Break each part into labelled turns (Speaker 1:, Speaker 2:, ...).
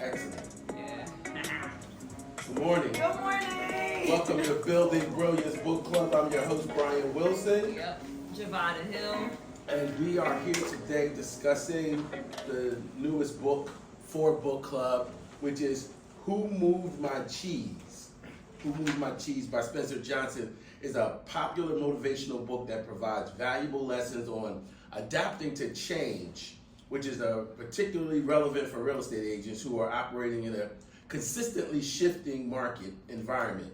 Speaker 1: Excellent.
Speaker 2: Yeah.
Speaker 1: Good morning.
Speaker 2: Good morning.
Speaker 1: Welcome to Building Brilliance Book Club. I'm your host, Brian Wilson.
Speaker 2: Yep. Javada Hill.
Speaker 1: And we are here today discussing the newest book for Book Club, which is Who Moved My Cheese? Who Moved My Cheese by Spencer Johnson is a popular motivational book that provides valuable lessons on adapting to change, which is particularly relevant for real estate agents who are operating in a consistently shifting market environment.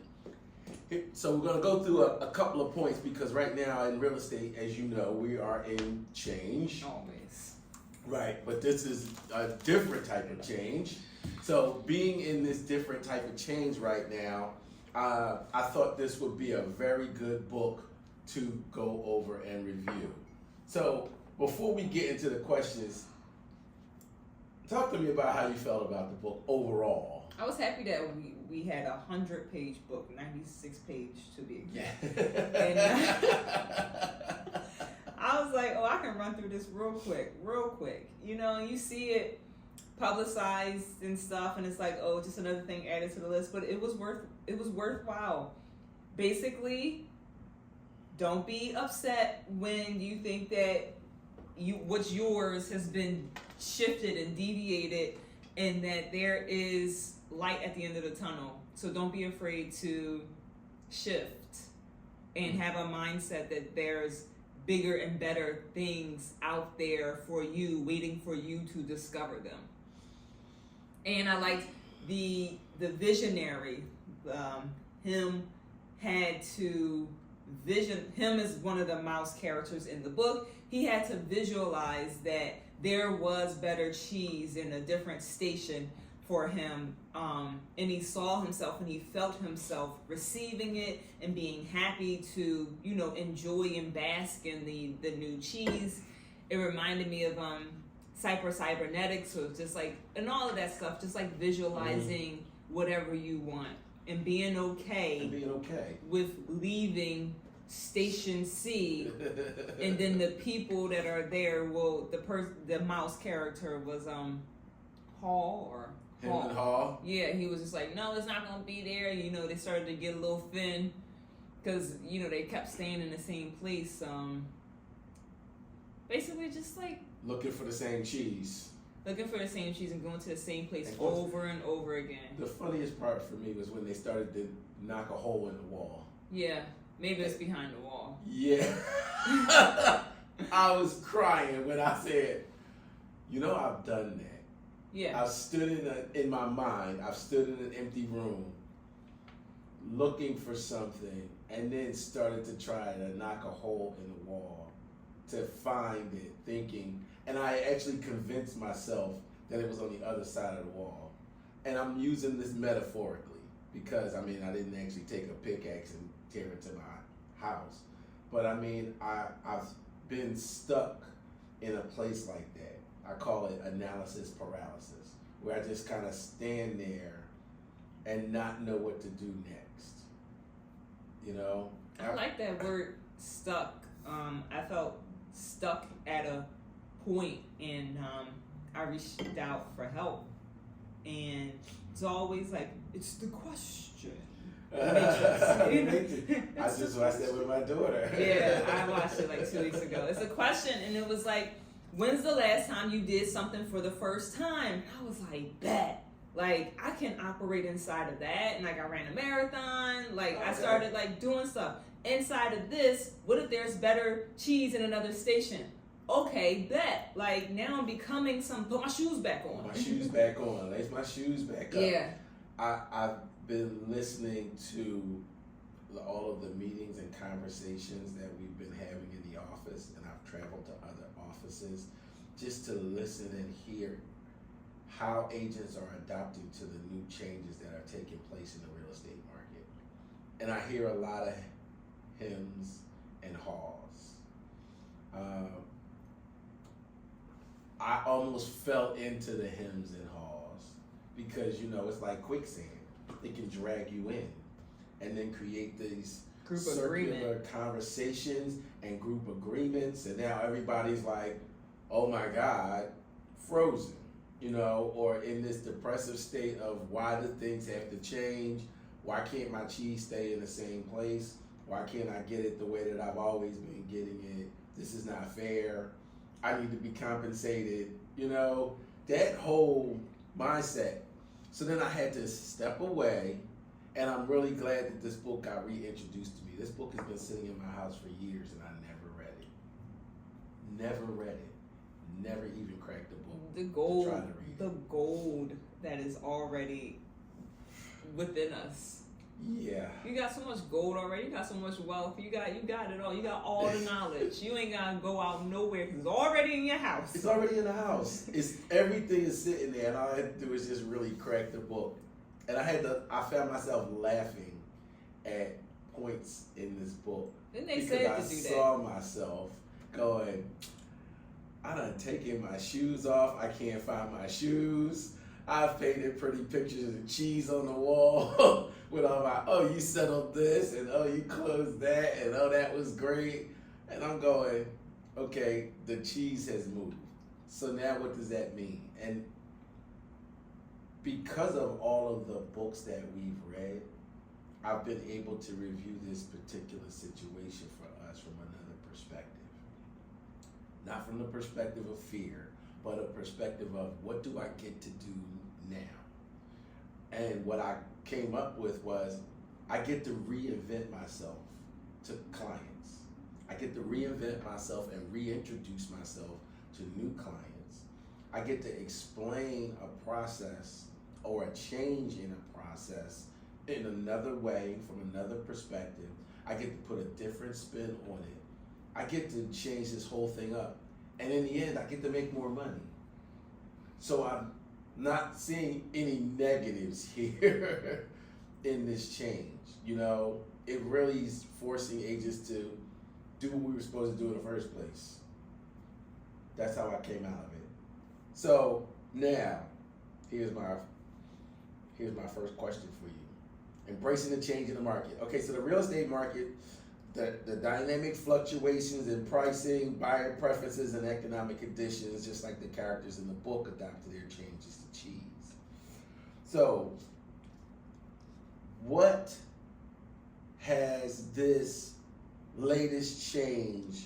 Speaker 1: So we're going to go through a couple of points because right now in real estate, as you know, we are in change.
Speaker 2: Always.
Speaker 1: Right, but this is a different type of change. So being in this different type of change right now, I thought this would be a very good book to go over and review. So before we get into the questions, talk to me about how you felt about the book overall.
Speaker 2: I was happy that we had a 100-page book, 96 page to be exact.
Speaker 1: Yeah.
Speaker 2: And I was like, oh, I can run through this real quick. You know, you see it publicized and stuff, and it's like, oh, just another thing added to the list. But it was worthwhile. Basically, don't be upset when you think that what's yours has been shifted and deviated, and that there is light at the end of the tunnel. So don't be afraid to shift and have a mindset that there's bigger and better things out there for you, waiting for you to discover them. And I liked the visionary. Him is one of the mouse characters in the book. He had to visualize that there was better cheese in a different station for him, and he saw himself and he felt himself receiving it and being happy to, you know, enjoy and bask in the new cheese. It reminded me of Cybernetics, so just like, and all of that stuff, just like visualizing whatever you want and being okay with leaving Station C, and then the people that are there will the mouse character was Hall. Yeah, he was just like, no, it's not gonna be there. You know, they started to get a little thin because, you know, they kept staying in the same place. Basically, just like
Speaker 1: looking for the same cheese
Speaker 2: and going to the same place over and over again.
Speaker 1: The funniest part for me was when they started to knock a hole in the wall.
Speaker 2: Yeah, maybe it's behind the wall.
Speaker 1: Yeah. I was crying when I said, you know, I've done that.
Speaker 2: Yeah.
Speaker 1: I've stood in my mind, I've stood in an empty room looking for something and then started to try to knock a hole in the wall to find it, thinking, and I actually convinced myself that it was on the other side of the wall. And I'm using this metaphorically because, I mean, I didn't actually take a pickaxe and tear it to my house. But I mean, I've been stuck in a place like that. I call it analysis paralysis, where I just kind of stand there and not know what to do next. You know?
Speaker 2: I like that word, stuck. I felt stuck at a point, and I reached out for help. And it's always like, it's the question.
Speaker 1: I just watched that with my daughter.
Speaker 2: Yeah, I watched it like 2 weeks ago. It's a question, and it was like, when's the last time you did something for the first time? I was like, bet. Like, I can operate inside of that. And like, I ran a marathon. Like, okay. I started like doing stuff. Inside of this, what if there's better cheese in another station? Okay, bet. Like, now I'm becoming put my shoes back on.
Speaker 1: Lace my shoes back up.
Speaker 2: Yeah.
Speaker 1: I've been listening to all of the meetings and conversations that we've been having in the office, and I've traveled to other offices just to listen and hear how agents are adapting to the new changes that are taking place in the real estate market. And I hear a lot of hems and haws. I almost fell into the hems and haws because, you know, it's like quicksand. It can drag you in and then create these circular conversations and group agreements, and now everybody's like, oh my God, frozen. or in this depressive state of why do things have to change? Why can't my cheese stay in the same place? Why can't I get it the way that I've always been getting it? This is not fair. I need to be compensated, that whole mindset. So then I had to step away, and I'm really glad that this book got reintroduced to me. This book has been sitting in my house for years, and I never read it. Never read it. Never even cracked the book.
Speaker 2: The gold that is already within us.
Speaker 1: Yeah.
Speaker 2: You got so much gold already. You got so much wealth. You got it all. You got all the knowledge. You ain't gotta go out nowhere because it's already in your house.
Speaker 1: It's already in the house. Everything is sitting there, and all I had to do is just really crack the book. And I found myself laughing at points in this book.
Speaker 2: Didn't they
Speaker 1: because
Speaker 2: say
Speaker 1: I
Speaker 2: to do that?
Speaker 1: saw myself going, I done taken my shoes off. I can't find my shoes. I've painted pretty pictures of cheese on the wall with all my, you settled this, and you closed that, and that was great. And I'm going, okay, the cheese has moved. So now what does that mean? And because of all of the books that we've read, I've been able to review this particular situation for us from another perspective. Not from the perspective of fear, but a perspective of what do I get to do now? And what I came up with was I get to reinvent myself to clients. I get to reinvent myself and reintroduce myself to new clients. I get to explain a process or a change in a process in another way, from another perspective. I get to put a different spin on it. I get to change this whole thing up. And in the end, I get to make more money. So I'm not seeing any negatives here in this change. It really is forcing agents to do what we were supposed to do in the first place. That's how I came out of it. So now, here's my first question for you. Embracing the change in the market. Okay, so the real estate market, the dynamic fluctuations in pricing, buyer preferences, and economic conditions, just like the characters in the book adapted their changes to cheese. So, what has this latest change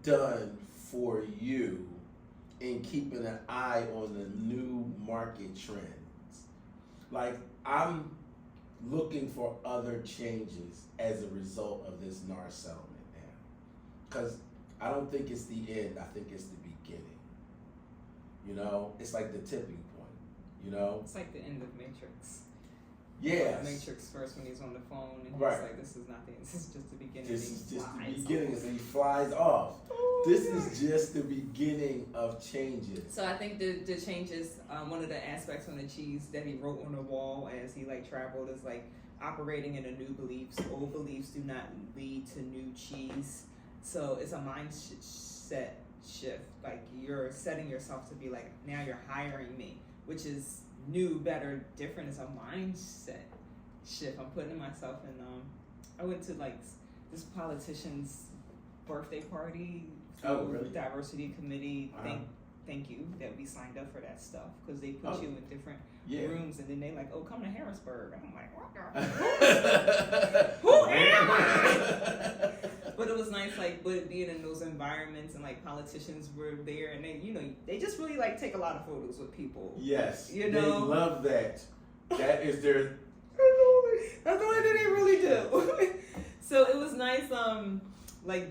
Speaker 1: done for you in keeping an eye on the new market trends? Like, I'm looking for other changes as a result of this NAR settlement now. Because I don't think it's the end, I think it's the beginning. It's like the tipping point,
Speaker 2: It's like the end of Matrix.
Speaker 1: Yes.
Speaker 2: Matrix first when he's on the phone and he's
Speaker 1: Right.
Speaker 2: like, this is not the end, this is just the beginning.
Speaker 1: This
Speaker 2: and
Speaker 1: is
Speaker 2: he
Speaker 1: just the
Speaker 2: flies
Speaker 1: beginning,
Speaker 2: off.
Speaker 1: and he flies off.
Speaker 2: Oh,
Speaker 1: This
Speaker 2: yeah.
Speaker 1: is just the beginning of changes.
Speaker 2: So I think the changes, one of the aspects on the cheese that he wrote on the wall as he traveled is operating in a new beliefs. Old beliefs do not lead to new cheese. So it's a mindset shift. You're setting yourself to be now you're hiring me, which is new, better, different. It's a mindset shift. I'm putting myself in. I went to this politician's birthday party.
Speaker 1: Oh, really?
Speaker 2: Diversity committee.
Speaker 1: Uh-huh.
Speaker 2: Thank you that we signed up for that stuff because they put
Speaker 1: Oh.
Speaker 2: you in different
Speaker 1: Yeah.
Speaker 2: rooms and then they come to Harrisburg. I'm like, what the? Who am I? But it was nice, being in those environments and politicians were there and they just really take a lot of photos with people.
Speaker 1: Yes.
Speaker 2: They
Speaker 1: They love that. That is their.
Speaker 2: That's the only thing they really do. So it was nice,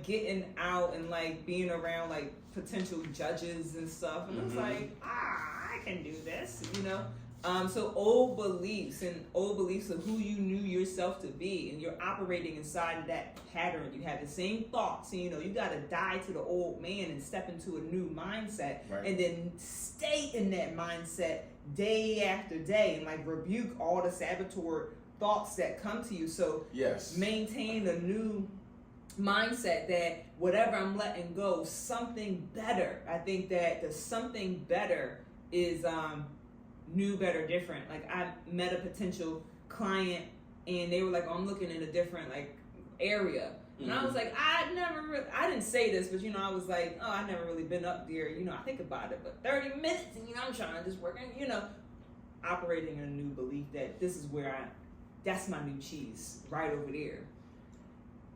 Speaker 2: getting out and being around potential judges and stuff, and it's I can do this, So old beliefs of who you knew yourself to be, and you're operating inside of that pattern. You have the same thoughts, and you got to die to the old man and step into a new mindset,
Speaker 1: Right.
Speaker 2: and then stay in that mindset day after day, and rebuke all the saboteur thoughts that come to you. So
Speaker 1: Yes.
Speaker 2: maintain a new mindset that whatever I'm letting go, something better. I think that the something better is new, better, different. I met a potential client and they were I'm looking in a different area. And I was like, I didn't say this, but I was like, oh, I never really been up there. I think about it, but 30 minutes, and I'm trying to just work, and operating in a new belief that this is where that's my new cheese, right over there.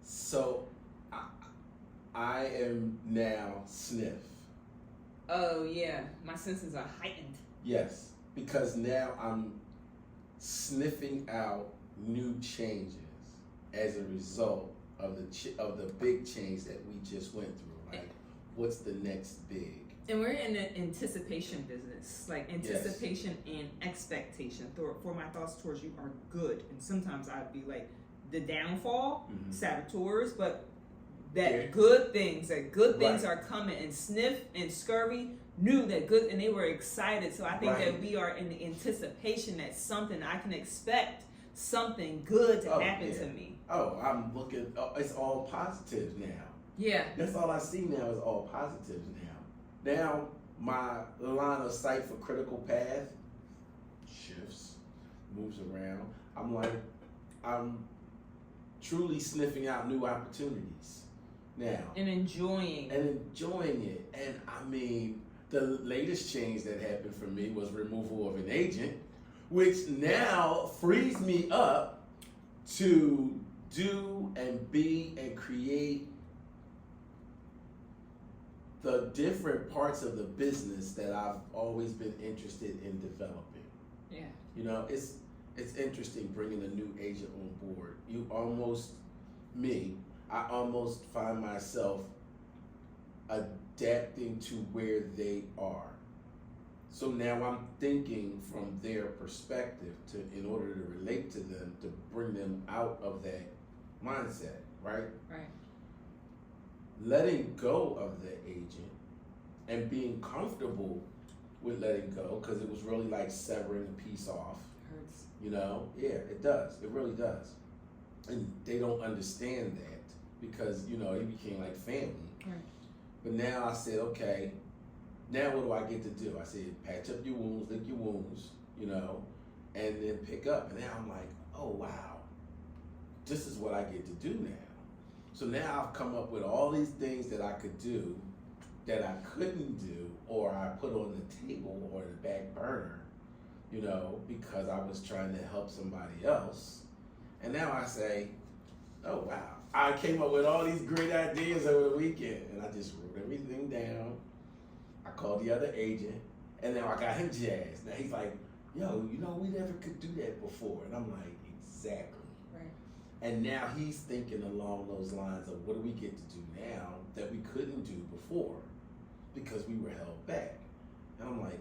Speaker 1: So, I am now sniff.
Speaker 2: Oh yeah, my senses are heightened.
Speaker 1: Yes, because now I'm sniffing out new changes as a result of the big change that we just went through. Like, what's the next big?
Speaker 2: And we're in the anticipation business, like anticipation and expectation. For my thoughts towards you are good, and sometimes I'd be like the downfall, saboteurs, but that good things are coming. And Sniff and Scurvy knew that good, and they were excited. So I think that we are in the anticipation that I can expect something good to happen to me.
Speaker 1: Oh, I'm looking. Oh, it's all positive now.
Speaker 2: Yeah.
Speaker 1: That's all I see now is all positive now. Now my line of sight for critical path shifts, moves around. I'm truly sniffing out new opportunities now.
Speaker 2: And enjoying
Speaker 1: it. And I mean, the latest change that happened for me was removal of an agent, which now frees me up to do and be and create the different parts of the business that I've always been interested in developing.
Speaker 2: Yeah.
Speaker 1: It's interesting bringing a new agent on board. I almost find myself adapting to where they are. So now I'm thinking from their perspective in order to relate to them, to bring them out of that mindset, right?
Speaker 2: Right.
Speaker 1: Letting go of the agent and being comfortable with letting go, because it was really like severing a piece off.
Speaker 2: Hurts.
Speaker 1: Yeah, it does. It really does. And they don't understand that because, it became like family.
Speaker 2: Right.
Speaker 1: But now I said, okay, now what do I get to do? I said, patch up your wounds, lick your wounds, and then pick up. And now I'm like, oh, wow, this is what I get to do now. So now I've come up with all these things that I could do that I couldn't do, or I put on the table or the back burner, because I was trying to help somebody else. And now I say, oh, wow, I came up with all these great ideas over the weekend, and I just wrote everything down. I called the other agent, and now I got him jazzed. Now he's like, yo, we never could do that before. And I'm like, exactly.
Speaker 2: Right.
Speaker 1: And now he's thinking along those lines of what do we get to do now that we couldn't do before because we were held back. And I'm like,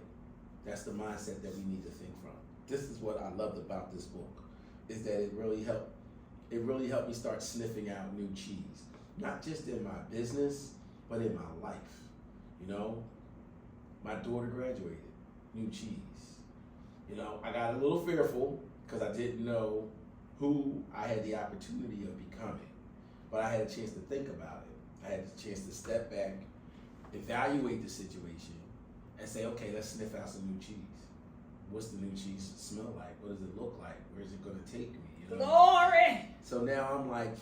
Speaker 1: that's the mindset that we need to think from. This is what I loved about this book, is that it really helped me start sniffing out new cheese, not just in my business, but in my life. My daughter graduated, new cheese. I got a little fearful because I didn't know who I had the opportunity of becoming, but I had a chance to think about it. I had a chance to step back, evaluate the situation, and say, okay, let's sniff out some new cheese. What's the new cheese smell like? What does it look like? Where's it going to take me?
Speaker 2: Glory!
Speaker 1: So now I'm like,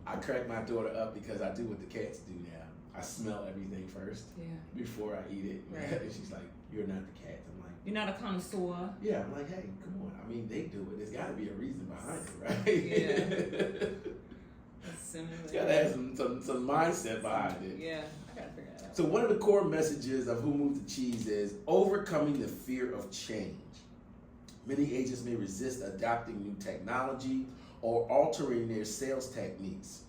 Speaker 1: I crack my daughter up because I do what the cats do now. I smell everything first before I eat it.
Speaker 2: Right.
Speaker 1: And she's like, you're not the cat. I'm like,
Speaker 2: you're not a connoisseur.
Speaker 1: Yeah, I'm like, hey, come on. I mean, they do it. There's got to be a reason behind it, right?
Speaker 2: Yeah. It's
Speaker 1: got to have some mindset behind it.
Speaker 2: Yeah, I got to figure that out.
Speaker 1: So one of the core messages of Who Moved the Cheese is overcoming the fear of change. Many agents may resist adopting new technology or altering their sales techniques.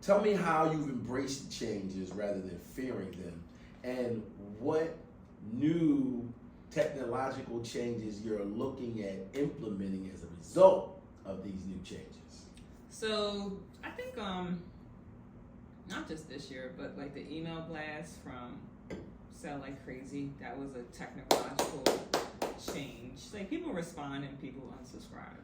Speaker 1: Tell me how you've embraced the changes rather than fearing them, and what new technological changes you're looking at implementing as a result of these new changes.
Speaker 2: So I think not just this year, but like the email blast from Sell Like Crazy, that was a technological change. Like people respond and people unsubscribe.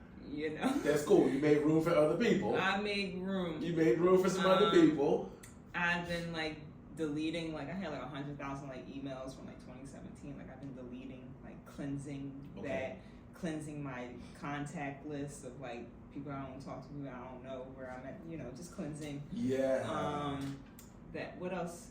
Speaker 1: That's cool. You made room for other people.
Speaker 2: I made room.
Speaker 1: You made room for some other people.
Speaker 2: I've been like deleting, like I had like 100,000 like emails from like 2017. Like I've been deleting, like cleansing that, cleansing my contact list of like people I don't talk to, people I don't know, where I'm at, you know, just cleansing.
Speaker 1: Yeah.
Speaker 2: What else?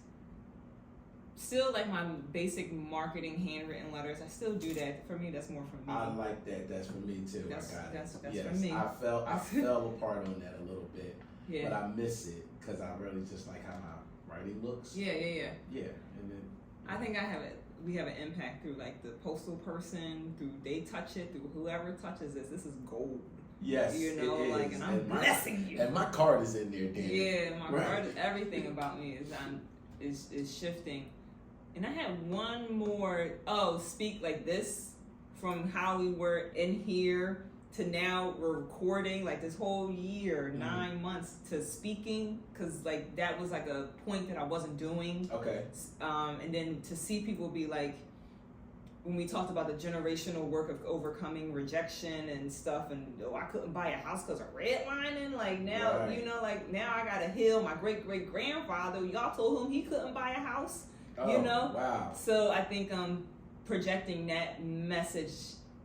Speaker 2: Still like my basic marketing handwritten letters. I still do that. For me, that's more for me.
Speaker 1: I like that. That's for me too.
Speaker 2: That's
Speaker 1: yes,
Speaker 2: for me.
Speaker 1: I fell apart on that a little bit,
Speaker 2: Yeah.
Speaker 1: but I miss it because I really just like how my writing looks.
Speaker 2: Yeah.
Speaker 1: Yeah, and then
Speaker 2: I think we have an impact through like the postal person, through they touch it, through whoever touches this. This is gold.
Speaker 1: yes,
Speaker 2: You know,
Speaker 1: it is.
Speaker 2: like, and I'm blessing you.
Speaker 1: And my card is in there, damn.
Speaker 2: Yeah, my
Speaker 1: Right.
Speaker 2: card is everything about me is shifting. And I had one more. Speak like this, from how we were in here to now we're recording, like this whole year, 9 months to speaking, because like that was like a point that I wasn't doing.
Speaker 1: Okay.
Speaker 2: And then to see people be like, when we talked about the generational work of overcoming rejection and stuff, and I couldn't buy a house because of redlining. Like now,
Speaker 1: Right.
Speaker 2: you know, like now I gotta heal my great great grandfather. Y'all told him he couldn't buy a house.
Speaker 1: Oh,
Speaker 2: You know?
Speaker 1: Wow.
Speaker 2: So I think projecting that message,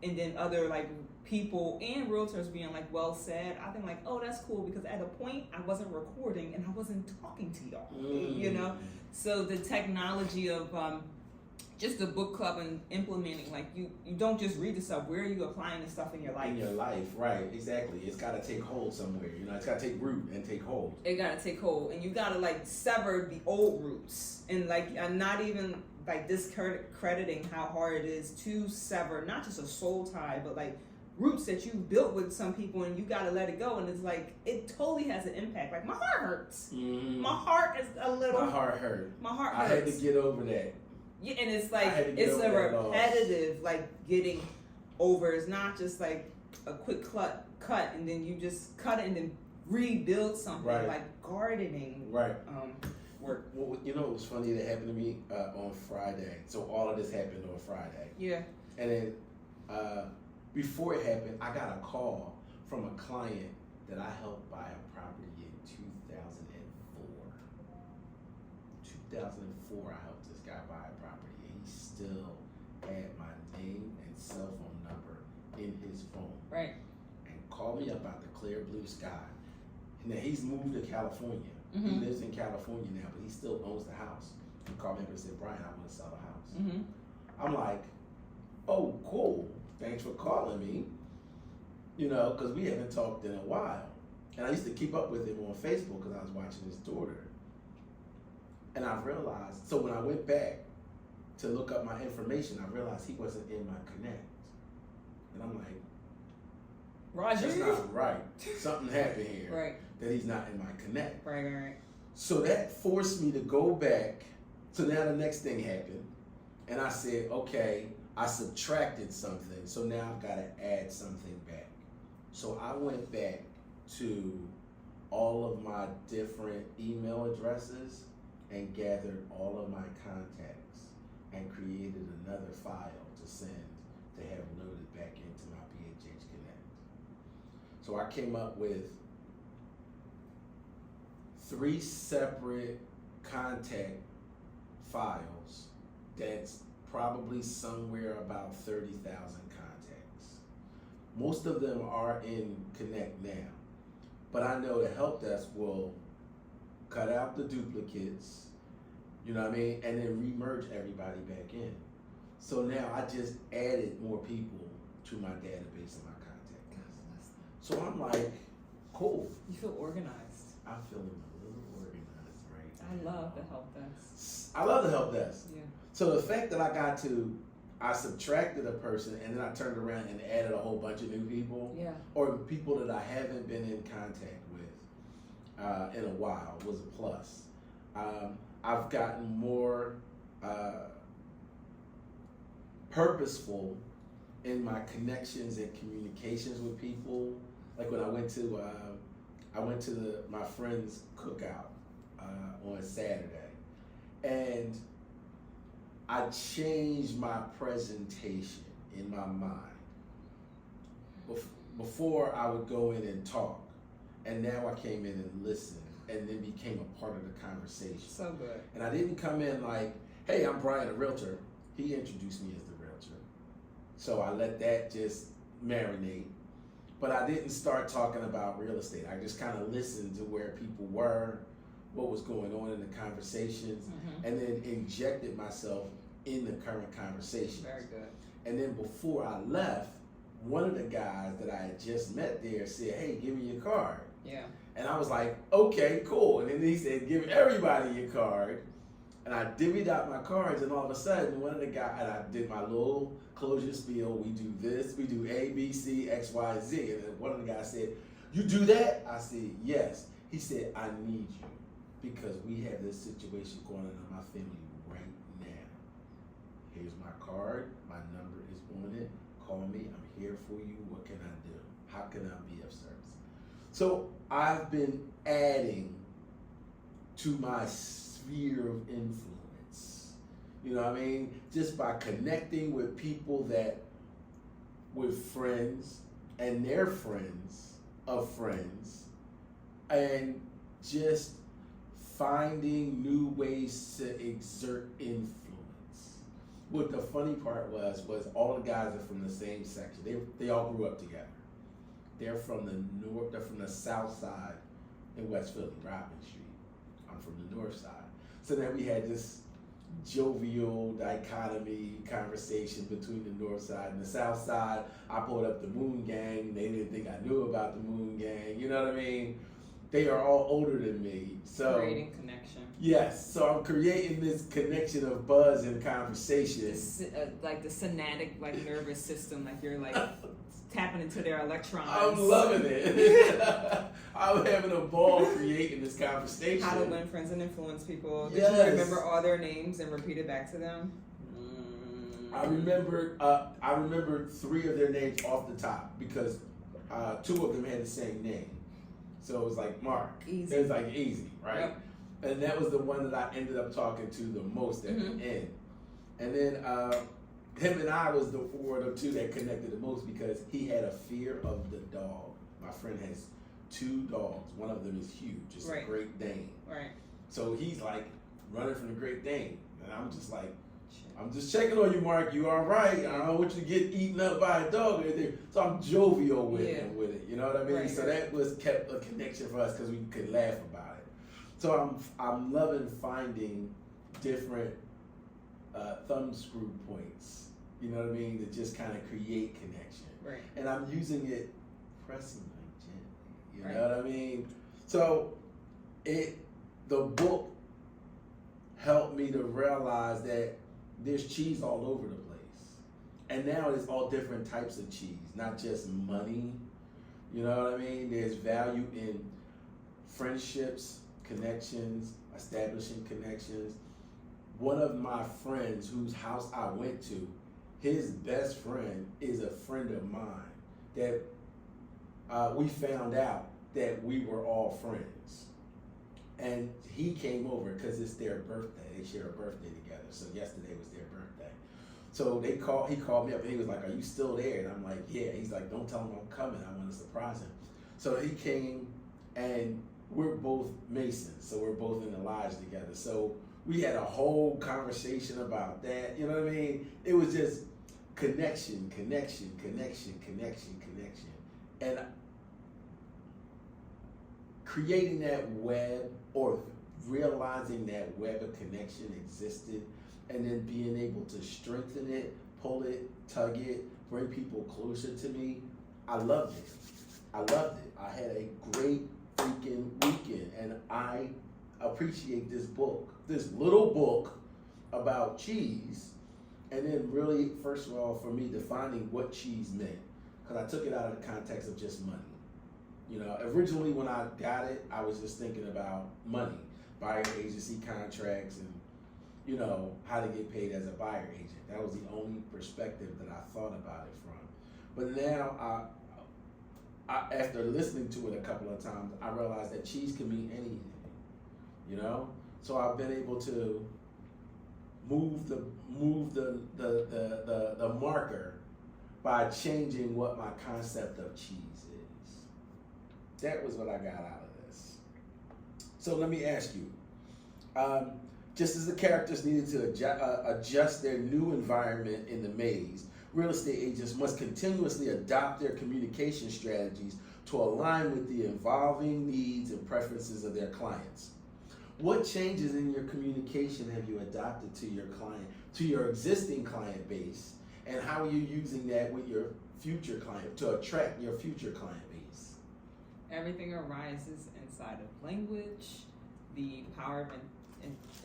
Speaker 2: and then other like people and realtors being like, well said. I think like, oh, that's cool, because at a point I wasn't recording and I wasn't talking to y'all. You know. So the technology of just the book club and implementing, like you don't just read the stuff. Where are you applying the stuff in your life?
Speaker 1: In your life, right? Exactly. It's got to take hold somewhere. You know, it's got to take root and take hold.
Speaker 2: It gotta take hold, and you gotta like sever the old roots. And like, I'm not even like discrediting how hard it is to sever not just a soul tie, but like roots that you built with some people, and you gotta let it go. And it's like it totally has an impact. Like my heart hurts.
Speaker 1: Mm-hmm.
Speaker 2: My heart is a little.
Speaker 1: My heart hurt.
Speaker 2: My heart
Speaker 1: I
Speaker 2: hurts.
Speaker 1: had to get over that.
Speaker 2: Yeah, and it's like
Speaker 1: I had to get
Speaker 2: it's
Speaker 1: over
Speaker 2: a
Speaker 1: that loss.
Speaker 2: repetitive, like getting over. It's not just like a quick cut, and then you just cut it and then rebuild something.
Speaker 1: Right.
Speaker 2: Like gardening.
Speaker 1: Right.
Speaker 2: Work.
Speaker 1: Well, you know, it was funny that happened to me on Friday. So all of this happened on Friday.
Speaker 2: Yeah.
Speaker 1: And then before it happened, I got a call from a client that I helped buy a property in 2004. 2004, I helped this guy buy a property, and he still had my name and cell phone number in his phone.
Speaker 2: Right.
Speaker 1: And called me up out the clear blue sky. And then he's moved to California.
Speaker 2: Mhm.
Speaker 1: He lives in California now, but he still owns the house. He called me up and said, Brian, I want to sell the house.
Speaker 2: Mm-hmm.
Speaker 1: I'm like, oh, cool. Thanks for calling me. You know, because we haven't talked in a while. And I used to keep up with him on Facebook because I was watching his daughter. And I realized, so when I went back to look up my information, I realized he wasn't in my Connect. And I'm like,
Speaker 2: Roger.
Speaker 1: that's not right. Something happened here.
Speaker 2: Right.
Speaker 1: That he's not in my Connect.
Speaker 2: Right.
Speaker 1: So that forced me to go back. So now the next thing happened. And I said, okay, I subtracted something. So now I've got to add something back. So I went back to all of my different email addresses and gathered all of my contacts and created another file to send to have loaded back into my PHH Connect. So I came up with 3 separate contact files that's probably somewhere about 30,000 contacts. Most of them are in Connect now, but I know the help desk will cut out the duplicates, you know what I mean, and then re-merge everybody back in. So now I just added more people to my database and my contact list. So I'm like, cool.
Speaker 2: You feel organized.
Speaker 1: I'm feeling a little organized right now.
Speaker 2: I love the help desk.
Speaker 1: I love the help desk.
Speaker 2: Yeah.
Speaker 1: So the fact that I subtracted a person and then I turned around and added a whole bunch of new people,
Speaker 2: Yeah.
Speaker 1: or people that I haven't been in contact with in a while was a plus. I've gotten more purposeful in my connections and communications with people. Like when I went to my friend's cookout on Saturday, and I changed my presentation in my mind. Before I would go in and talk, and now I came in and listened, and then became a part of the conversation.
Speaker 2: So good.
Speaker 1: And I didn't come in like, hey, I'm Brian, a realtor. He introduced me as the realtor. So I let that just marinate. but I didn't start talking about real estate. I just kind of listened to where people were, what was going on in the conversations, and then injected myself in the current conversation.
Speaker 2: Very good.
Speaker 1: And then before I left, one of the guys that I had just met there said, "Hey, give me your card."
Speaker 2: Yeah.
Speaker 1: And I was like, "Okay, cool." And then he said, "Give everybody your card." And I divvied out my cards, and all of a sudden, one of the guys, and I did my little closure spiel. We do this, we do A, B, C, X, Y, Z. And then one of the guys said, "You do that?" I said, "Yes." He said, "I need you because we have this situation going on in my family right now. Here's my card. My number is on it. Call me. I'm here for you. What can I do? How can I be of service?" So I've been adding to my sphere of influence. You know what I mean? Just by connecting with people with friends and their friends of friends, and just finding new ways to exert influence. What the funny part was all the guys are from the same section. They all grew up together. They're from the south side in West Philly, Robin Street. I'm from the north side. So then we had this jovial dichotomy conversation between the north side and the south side. I pulled up the Moon Gang. They didn't think I knew about the Moon Gang. You know what I mean? They are all older than me. So
Speaker 2: creating connection.
Speaker 1: Yes. So I'm creating this connection of buzz and conversation.
Speaker 2: Like the synaptic, like nervous system, like you're like tapping into their electrons.
Speaker 1: I'm loving it. I'm having a ball creating this conversation.
Speaker 2: How to win friends and influence people. Did
Speaker 1: Yes.
Speaker 2: you remember all their names and repeat it back to them?
Speaker 1: I remember 3 of their names off the top because 2 of them had the same name. So it was like Mark.
Speaker 2: Easy.
Speaker 1: It was like easy, right?
Speaker 2: Yep.
Speaker 1: And that was the one that I ended up talking to the most at the end. And then him and I was the one of 2 that connected the most because he had a fear of the dog. My friend has 2 dogs. One of them is huge. It's a Great Dane.
Speaker 2: Right.
Speaker 1: So he's like running from the Great Dane. And I'm just like, "I'm just checking on you, Mark. You all right? I don't want you to get eaten up by a dog or anything." So I'm jovial with him with it. You know what I mean?
Speaker 2: Right,
Speaker 1: so that kept a connection for us because we could laugh about it. So I'm loving finding different thumb screw points. You know what I mean? To just kind of create connection.
Speaker 2: Right.
Speaker 1: And I'm using it pressingly, gently. You know what I mean? So the book helped me to realize that there's cheese all over the place. And now it's all different types of cheese, not just money. You know what I mean? There's value in friendships, connections, establishing connections. One of my friends whose house I went to, his best friend is a friend of mine that we found out that we were all friends. And he came over because it's their birthday. They share a birthday together. So yesterday was their birthday. So he called me up and he was like, "Are you still there?" And I'm like, "Yeah." He's like, "Don't tell him I'm coming. I want to surprise him." So he came, and we're both Masons. So we're both in the lodge together. So we had a whole conversation about that. You know what I mean? It was just connection. And creating that web, or realizing that web of connection existed, and then being able to strengthen it, pull it, tug it, bring people closer to me. I loved it. I had a great freaking weekend, and I appreciate this book, this little book about cheese, and then really, first of all, for me, defining what cheese meant, because I took it out of the context of just money. You know, originally when I got it, I was just thinking about money, buyer agency contracts, and, you know, how to get paid as a buyer agent. That was the only perspective that I thought about it from. But now, after listening to it a couple of times, I realized that cheese can mean anything, you know? So I've been able to move the marker by changing what my concept of cheese is. That was what I got out of this. So let me ask you, just as the characters needed to adjust their new environment in the maze, real estate agents must continuously adopt their communication strategies to align with the evolving needs and preferences of their clients. What changes in your communication have you adopted to your existing client base, and how are you using that with your future client to attract your future client base?
Speaker 2: Everything arises inside of language, the power of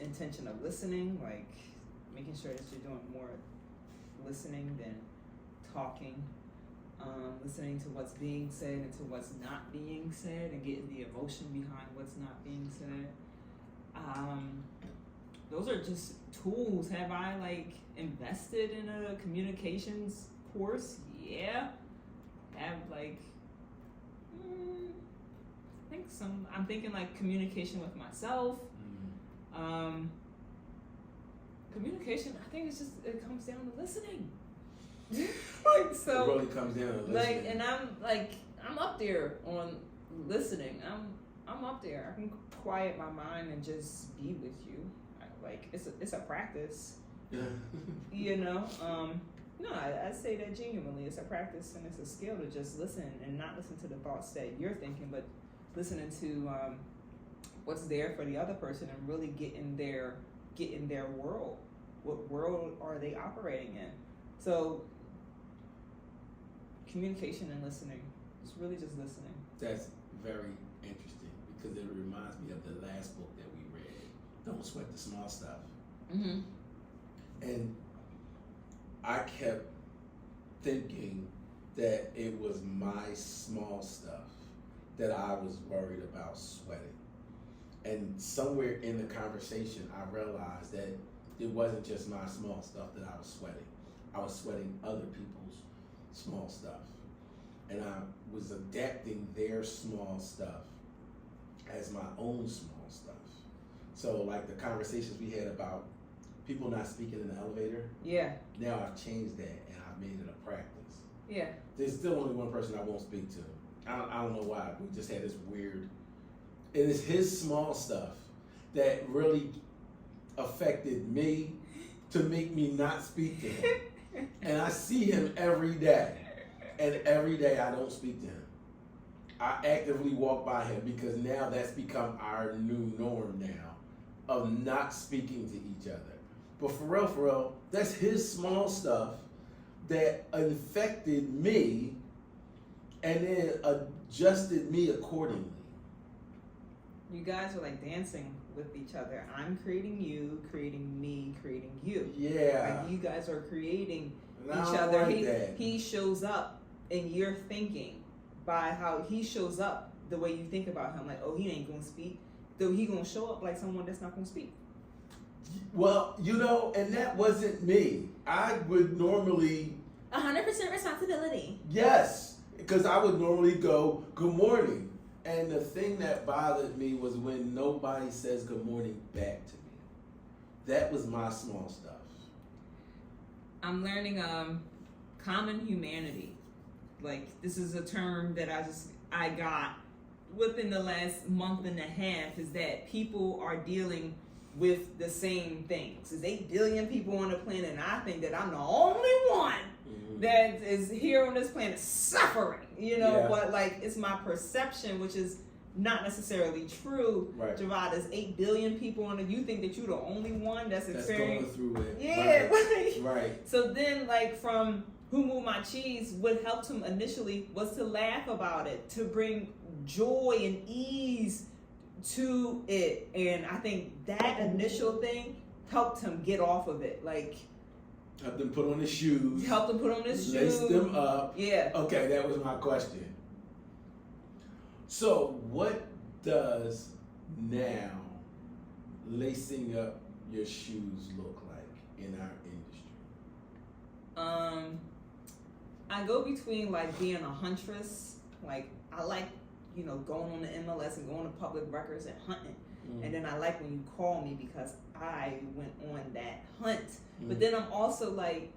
Speaker 2: intention of listening, like making sure that you're doing more listening than talking, listening to what's being said and to what's not being said, and getting the emotion behind what's not being said. Those are just tools. Have I like invested in a communications course? Yeah. Have like I'm thinking like communication with myself. Communication, I think it comes down to listening. So
Speaker 1: it really comes down to listening.
Speaker 2: like, and I'm up there on listening. I'm up there. I can quiet my mind and just be with you. Like it's a practice. You know. No, I say that genuinely. It's a practice and it's a skill to just listen and not listen to the thoughts that you're thinking, but listening to what's there for the other person and really get in their world. What world are they operating in? So communication and listening. It's really just listening.
Speaker 1: That's very interesting because it reminds me of the last book that we read, Don't Sweat the Small Stuff.
Speaker 2: Mm-hmm.
Speaker 1: And I kept thinking that it was my small stuff that I was worried about sweating. And somewhere in the conversation, I realized that it wasn't just my small stuff that I was sweating. I was sweating other people's small stuff. And I was adapting their small stuff as my own small stuff. So like the conversations we had about people not speaking in the elevator.
Speaker 2: Yeah.
Speaker 1: Now I've changed that and I've made it a practice.
Speaker 2: Yeah.
Speaker 1: There's still only one person I won't speak to. I don't know why. We just had this weird. It is his small stuff that really affected me to make me not speak to him. And I see him every day. And every day I don't speak to him. I actively walk by him because now that's become our new norm now of not speaking to each other. But for real, that's his small stuff that infected me and then adjusted me accordingly.
Speaker 2: You guys are like dancing with each other. I'm creating you, creating me, creating you.
Speaker 1: Yeah.
Speaker 2: Like you guys are creating
Speaker 1: And
Speaker 2: each other. He shows up in your thinking by how he shows up, the way you think about him. Like, oh, he ain't gonna speak. Though he gonna show up like someone that's not gonna speak.
Speaker 1: Well, and that wasn't me. I would normally
Speaker 2: 100% responsibility.
Speaker 1: Yes, because I would normally go, good morning. And the thing that bothered me was when nobody says good morning back to me. That was my small stuff.
Speaker 2: I'm learning common humanity. Like, this is a term that I got within the last month and a half, is that people are dealing with the same things. There's 8 billion people on the planet, and I think that I'm the only one that is here on this planet suffering,
Speaker 1: Yeah.
Speaker 2: But like it's my perception, which is not necessarily true.
Speaker 1: Right.
Speaker 2: Javad, there's 8 billion people on it. You think that you're the only one that's experiencing
Speaker 1: going through it.
Speaker 2: Yeah,
Speaker 1: Right. Right.
Speaker 2: So then, like, from Who Moved My Cheese, what helped him initially was to laugh about it, to bring joy and ease to it. And I think that initial thing helped him get off of it. Like,
Speaker 1: Helped him put on his shoes.
Speaker 2: helped him put on his shoes.
Speaker 1: Lace them up.
Speaker 2: Yeah.
Speaker 1: Okay, that was my question. So, what does now lacing up your shoes look like in our industry?
Speaker 2: I go between like being a huntress, like I like, going on the MLS and going to public records and hunting. And then I like when you call me because I went on that hunt. But then I'm also like,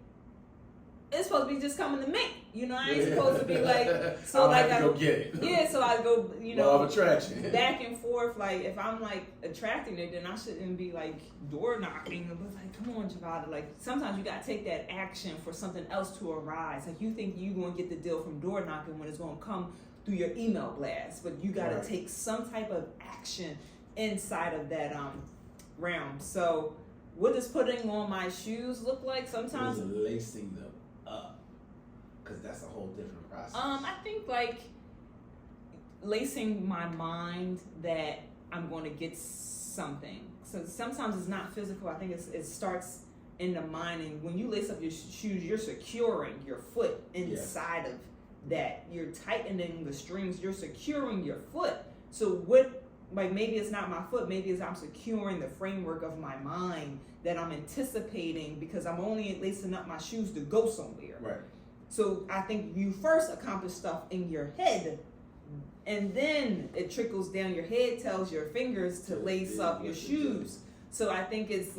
Speaker 2: it's supposed to be just coming to me. You know, I ain't supposed to be like, so
Speaker 1: I'll
Speaker 2: like
Speaker 1: have to go get it.
Speaker 2: Yeah, so I go, you know,
Speaker 1: law of attraction.
Speaker 2: back and forth. Like if I'm like attracting it, then I shouldn't be like door knocking. But like, come on, Javada. Like sometimes you gotta take that action for something else to arise. Like you think you gonna get the deal from door knocking when it's gonna come through your email blast, but you gotta take some type of action inside of that realm. So what does putting on my shoes look like? Sometimes
Speaker 1: lacing them up, because that's a whole different process.
Speaker 2: I think like lacing my mind that I'm going to get something. So sometimes it's not physical. I think it starts in the mind, and when you lace up your shoes, you're securing your foot inside of that. You're tightening the strings. You're securing your foot. So what? Like maybe it's not my foot, maybe it's I'm securing the framework of my mind that I'm anticipating because I'm only lacing up my shoes to go somewhere.
Speaker 1: Right.
Speaker 2: So I think you first accomplish stuff in your head, and then it trickles down. Your head tells your fingers to lace up your shoes. So I think it's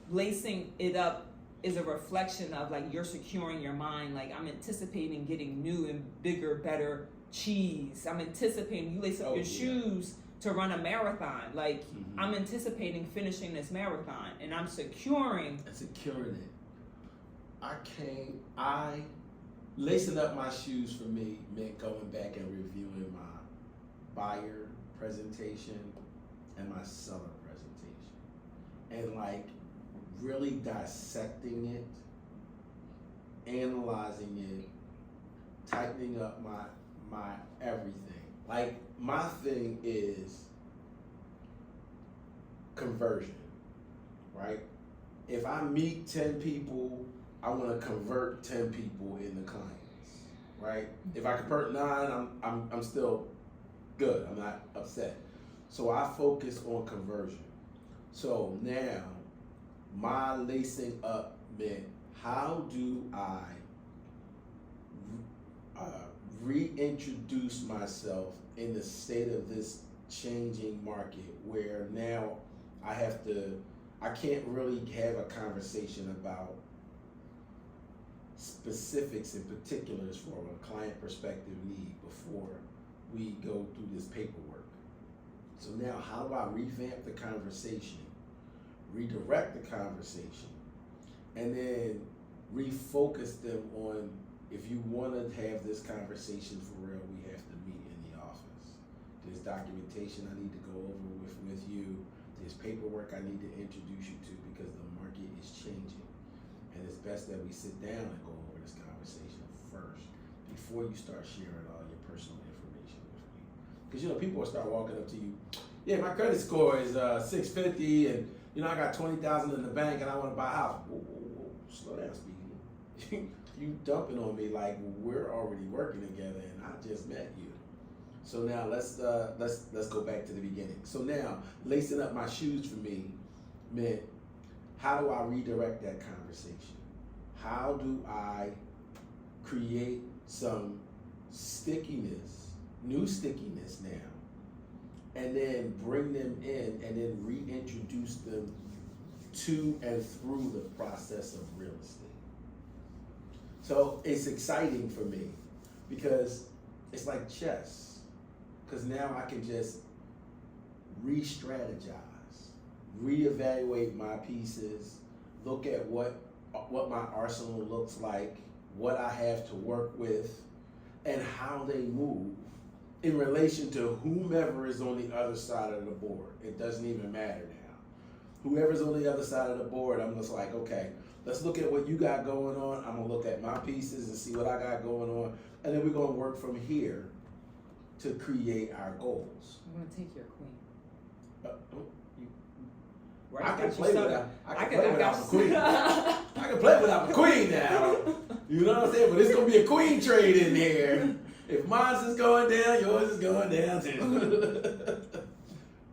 Speaker 2: lacing it up is a reflection of like you're securing your mind. Like I'm anticipating getting new and bigger, better cheese. I'm anticipating you lace up your shoes to run a marathon. Like I'm anticipating finishing this marathon, and I'm securing
Speaker 1: it. Lacing up my shoes for me meant going back and reviewing my buyer presentation and my seller presentation, and like really dissecting it, analyzing it, tightening up my everything. Like my thing is conversion, right? If I meet 10 people, I want to convert 10 people into clients, right? If I convert 9, I'm still good. I'm not upset. So I focus on conversion. So now my lacing up meant how do I reintroduce myself in the state of this changing market where now I can't really have a conversation about specifics and particulars for a client perspective need before we go through this paperwork. So now how do I revamp the conversation, redirect the conversation, and then refocus them on, if you want to have this conversation for real, we have to meet in the office. There's documentation I need to go over with you. There's paperwork I need to introduce you to because the market is changing. And it's best that we sit down and go over this conversation first before you start sharing all your personal information with me. Because, you know, people will start walking up to you, yeah, my credit score is 650 and, you know, I got 20,000 in the bank and I want to buy a house. Whoa, slow down, speaking. You dumping on me like we're already working together and I just met you. So now let's go back to the beginning. So now lacing up my shoes for me meant, how do I redirect that conversation? How do I create some stickiness, new stickiness now, and then bring them in and then reintroduce them to and through the process of real estate? So it's exciting for me because it's like chess. Because now I can just re-strategize, reevaluate my pieces, look at what my arsenal looks like, what I have to work with, and how they move in relation to whomever is on the other side of the board. It doesn't even matter now. Whoever's on the other side of the board, I'm just like, okay, let's look at what you got going on. I'm gonna look at my pieces and see what I got going on. And then we're gonna work from here to create our goals.
Speaker 2: I'm gonna take your queen.
Speaker 1: I can play without a queen. I can play without a queen now. You know what I'm saying? But it's gonna be a queen trade in here. If mine's is going down, yours is going down too.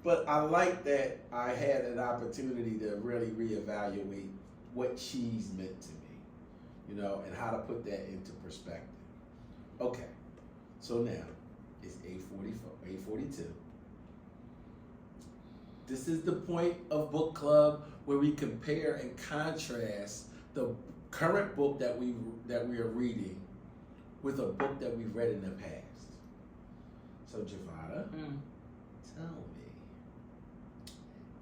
Speaker 1: But I like that I had an opportunity to really reevaluate what cheese meant to me, you know, and how to put that into perspective. Okay, so now it's 8:42. This is the point of book club where we compare and contrast the current book that we are reading with a book that we've read in the past. So Javada,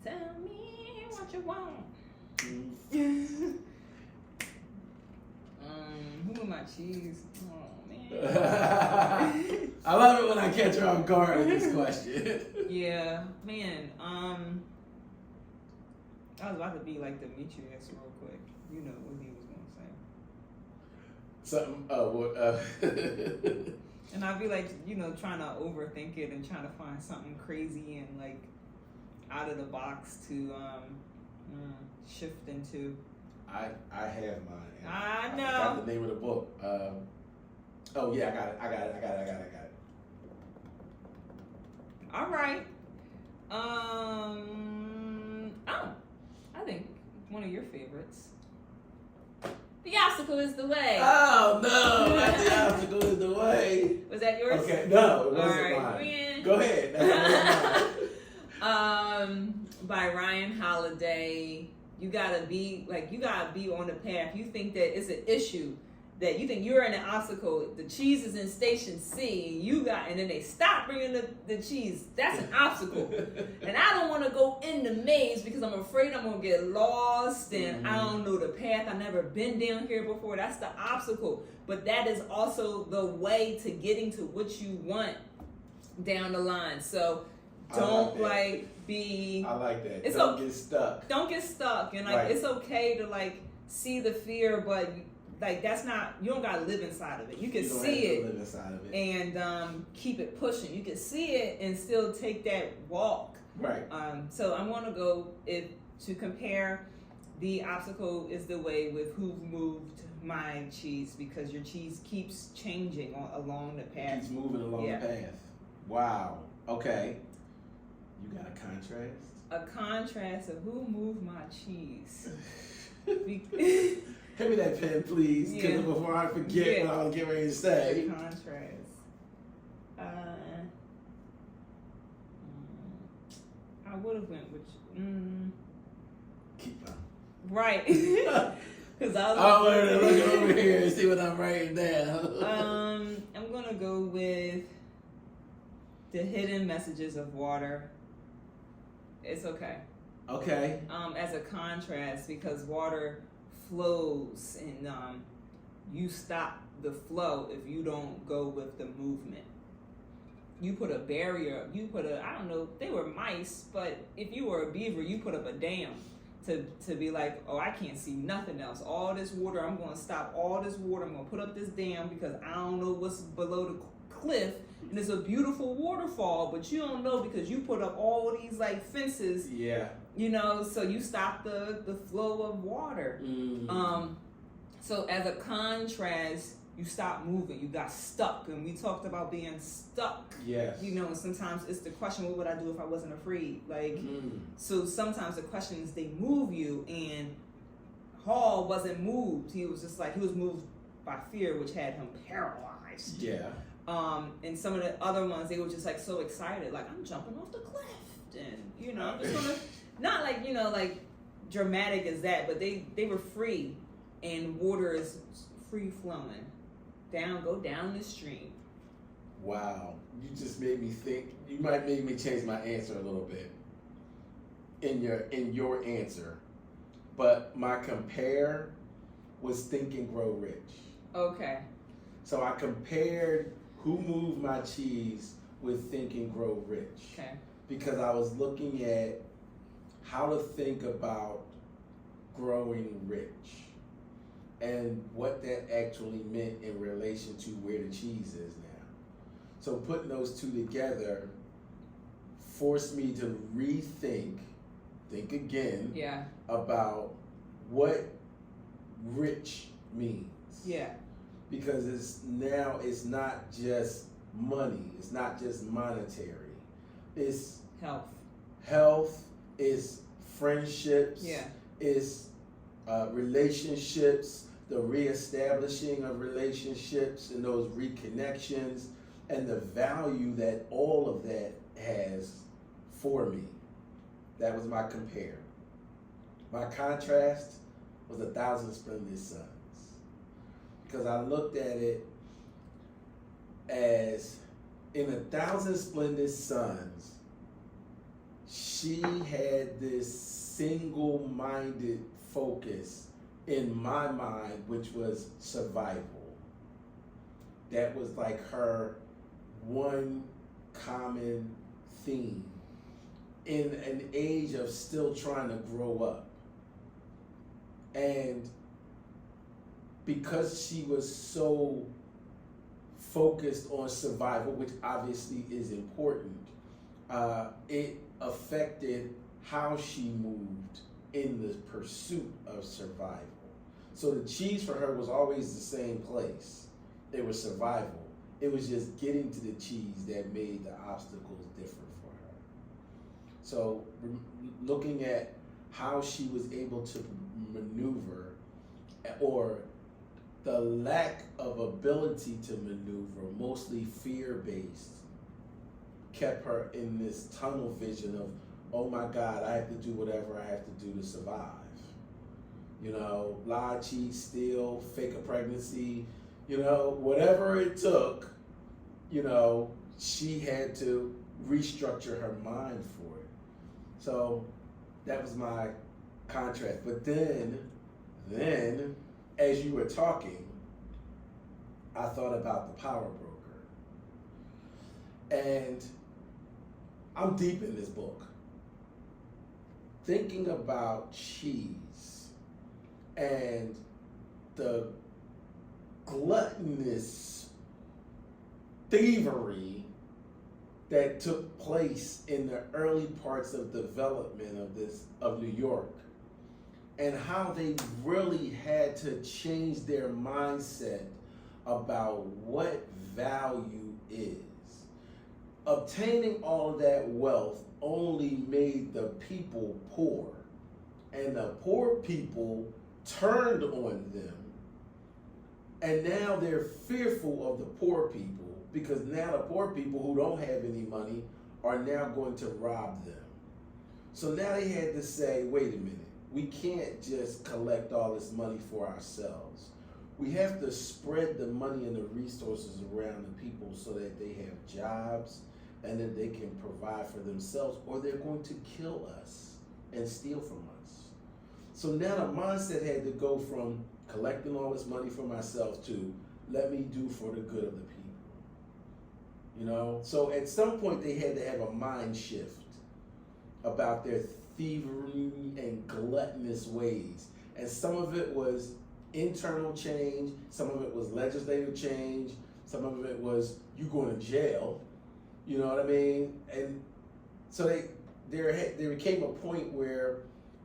Speaker 2: tell me what you want. Who with my cheese? Oh man.
Speaker 1: I love it when I catch her off guard with this question.
Speaker 2: Yeah, man. I was about to be like Demetrius real quick. You know what he was gonna say.
Speaker 1: Something.
Speaker 2: And I'd be like, trying to overthink it and trying to find something crazy and like out of the box to shift into.
Speaker 1: I have mine.
Speaker 2: I know.
Speaker 1: I got the name of the book. Oh yeah, I got it.
Speaker 2: All right. I think one of your favorites. The obstacle is the way.
Speaker 1: Oh no, not the obstacle is the way.
Speaker 2: Was that yours?
Speaker 1: Okay, no, it wasn't
Speaker 2: right.
Speaker 1: mine. Go ahead. That's
Speaker 2: By Ryan Holiday. You gotta be on the path. You think that it's an issue, that you think you're in an obstacle. The cheese is in station C, and then they stop bringing the cheese. That's an obstacle, and I don't want to go in the maze because I'm afraid I'm gonna get lost and I don't know the path. I've never been down here before. That's the obstacle, but that is also the way to getting to what you want down the line. So. Don't be.
Speaker 1: I like that.
Speaker 2: It's
Speaker 1: Don't get stuck.
Speaker 2: Don't get stuck, and
Speaker 1: Right.
Speaker 2: It's okay to see the fear, but that's not. You don't gotta live inside of it. You can see it
Speaker 1: live inside of it.
Speaker 2: and keep it pushing. You can see it and still take that walk.
Speaker 1: Right.
Speaker 2: So I'm gonna go to compare. The obstacle is the way with who moved my cheese, because your cheese keeps changing along the path.
Speaker 1: Keeps moving along the path. Wow. Okay. You got a contrast?
Speaker 2: A contrast of who moved my cheese.
Speaker 1: Hand me that pen, please, because before I forget what I was getting ready to say.
Speaker 2: Contrast. I would have went with.
Speaker 1: Keep on.
Speaker 2: Right. Because I
Speaker 1: wanted to look over here and see what I'm writing down.
Speaker 2: I'm gonna go with the hidden messages of water. It's okay.
Speaker 1: Okay.
Speaker 2: As a contrast, because water flows and you stop the flow if you don't go with the movement. You put a barrier, I don't know, they were mice, but if you were a beaver, you put up a dam to be like, oh, I can't see nothing else. All this water, I'm going to stop all this water. I'm going to put up this dam because I don't know what's below the cliff. And it's a beautiful waterfall, but you don't know because you put up all these fences.
Speaker 1: Yeah.
Speaker 2: So you stop the flow of water. So as a contrast, you stop moving. You got stuck, and we talked about being stuck.
Speaker 1: Yes.
Speaker 2: And sometimes it's the question, what would I do if I wasn't afraid? So sometimes the question is they move you, and Hall wasn't moved. He was just he was moved by fear, which had him paralyzed.
Speaker 1: Yeah.
Speaker 2: And some of the other ones, they were just so excited, I'm jumping off the cliff, and I'm just gonna not dramatic as that, but they were free, and water is free flowing go down the stream.
Speaker 1: Wow, you just made me think. You might make me change my answer a little bit in your answer, but my compare was Think and Grow Rich.
Speaker 2: Okay.
Speaker 1: So I compared Who Moved My Cheese with Think and Grow Rich.
Speaker 2: Okay.
Speaker 1: Because I was looking at how to think about growing rich and what that actually meant in relation to where the cheese is now. So putting those two together forced me to think again about what rich means.
Speaker 2: Yeah.
Speaker 1: Because it's not just money, it's not just monetary. It's health, it's friendships, it's relationships, the reestablishing of relationships and those reconnections, and the value that all of that has for me. That was my compare. My contrast was 1,000 Splendid Sun. because I looked at it as in 1,000 Splendid Suns, she had this single-minded focus in my mind, which was survival. That was like her one common theme in an age of still trying to grow up. And because she was so focused on survival, which obviously is important, it affected how she moved in the pursuit of survival. So the cheese for her was always the same place. It was survival. It was just getting to the cheese that made the obstacles different for her. So looking at how she was able to maneuver, or the lack of ability to maneuver, mostly fear-based, kept her in this tunnel vision of, oh my God, I have to do whatever I have to do to survive. You know, lie, cheat, steal, fake a pregnancy, you know, whatever it took, you know, she had to restructure her mind for it. So that was my contrast. But then, as you were talking, I thought about the Power Broker. And I'm deep in this book, thinking about cheese and the gluttonous thievery that took place in the early parts of development of New York, and how they really had to change their mindset about what value is. Obtaining all of that wealth only made the people poor, and the poor people turned on them, and now they're fearful of the poor people, because now the poor people who don't have any money are now going to rob them. So now they had to say, wait a minute, we can't just collect all this money for ourselves. We have to spread the money and the resources around the people so that they have jobs and that they can provide for themselves, or they're going to kill us and steal from us. So now the mindset had to go from collecting all this money for myself to let me do for the good of the people. You know, so at some point they had to have a mind shift about their thievery and gluttonous ways. And some of it was internal change, some of it was legislative change, some of it was you going to jail, you know what I mean? And so there became a point where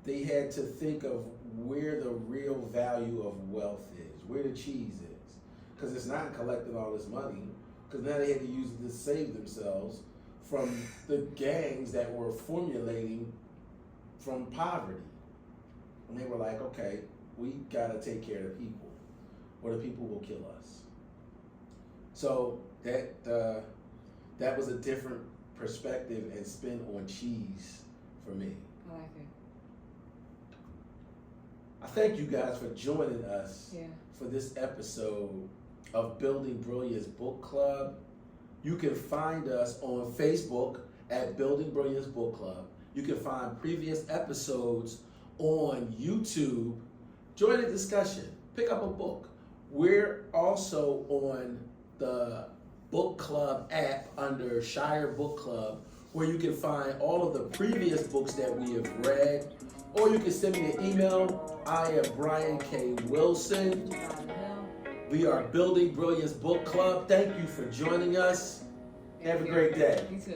Speaker 1: they had to think of where the real value of wealth is, where the cheese is. Because it's not collecting all this money, because now they had to use it to save themselves from the gangs that were formulating from poverty. And they were like, okay, we gotta take care of the people, or the people will kill us. So that was a different perspective and spin on cheese for me.
Speaker 2: I like it.
Speaker 1: I thank you guys for joining us for this episode of Building Brilliance Book Club. You can find us on Facebook at Building Brilliance Book Club. You can find previous episodes on YouTube. Join the discussion. Pick up a book. We're also on the book club app under Shire Book Club, where you can find all of the previous books that we have read. Or you can send me an email. I am Brian K. Wilson. We are Building Brilliance Book Club. Thank you for joining us. Have a great day.
Speaker 2: You too.